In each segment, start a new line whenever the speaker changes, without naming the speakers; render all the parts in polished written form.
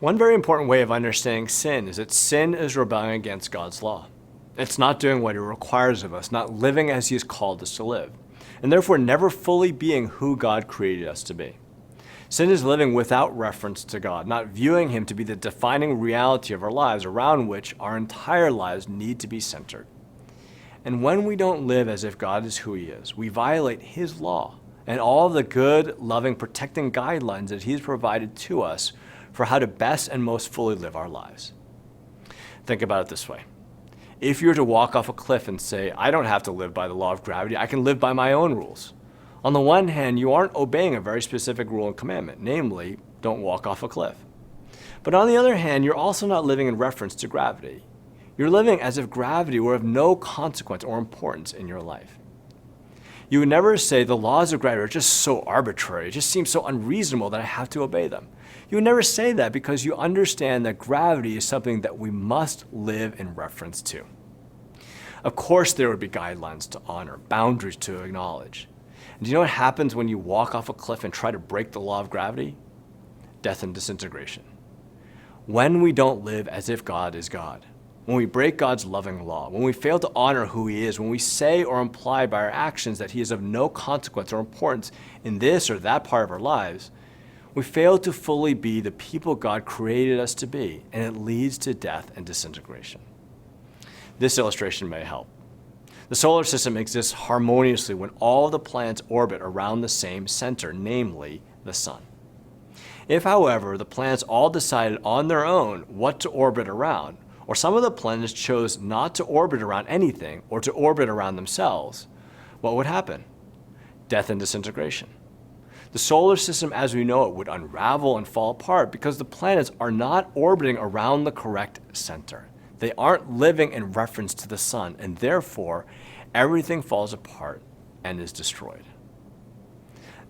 One very important way of understanding sin is that sin is rebelling against God's law. It's not doing what He requires of us, not living as He has called us to live, and therefore never fully being who God created us to be. Sin is living without reference to God, not viewing Him to be the defining reality of our lives around which our entire lives need to be centered. And when we don't live as if God is who He is, we violate His law and all the good, loving, protecting guidelines that He has provided to us for how to best and most fully live our lives. Think about it this way. If you were to walk off a cliff and say, I don't have to live by the law of gravity, I can live by my own rules. On the one hand, you aren't obeying a very specific rule and commandment, namely, don't walk off a cliff. But on the other hand, you're also not living in reference to gravity. You're living as if gravity were of no consequence or importance in your life. You would never say the laws of gravity are just so arbitrary, it just seems so unreasonable that I have to obey them. You would never say that because you understand that gravity is something that we must live in reference to. Of course, there would be guidelines to honor, boundaries to acknowledge. And do you know what happens when you walk off a cliff and try to break the law of gravity? Death and disintegration. When we don't live as if God is God, when we break God's loving law, when we fail to honor who He is, when we say or imply by our actions that He is of no consequence or importance in this or that part of our lives, we fail to fully be the people God created us to be, and it leads to death and disintegration. This illustration may help. The solar system exists harmoniously when all the planets orbit around the same center, namely the sun. If, however, the planets all decided on their own what to orbit around, or some of the planets chose not to orbit around anything or to orbit around themselves, what would happen? Death and disintegration. The solar system as we know it would unravel and fall apart because the planets are not orbiting around the correct center. They aren't living in reference to the sun, and therefore everything falls apart and is destroyed.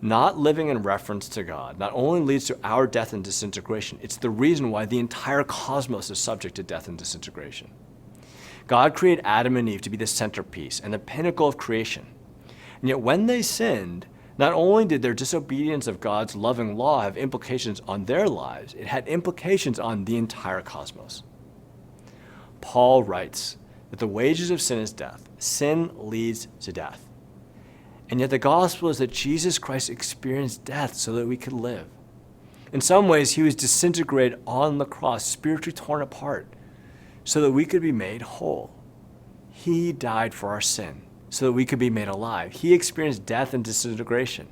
Not living in reference to God not only leads to our death and disintegration, it's the reason why the entire cosmos is subject to death and disintegration. God created Adam and Eve to be the centerpiece and the pinnacle of creation. And yet when they sinned, not only did their disobedience of God's loving law have implications on their lives, it had implications on the entire cosmos. Paul writes that the wages of sin is death. Sin leads to death. And yet the gospel is that Jesus Christ experienced death so that we could live. In some ways, He was disintegrated on the cross, spiritually torn apart, so that we could be made whole. He died for our sin so that we could be made alive. He experienced death and disintegration.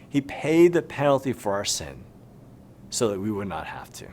He paid the penalty for our sin so that we would not have to.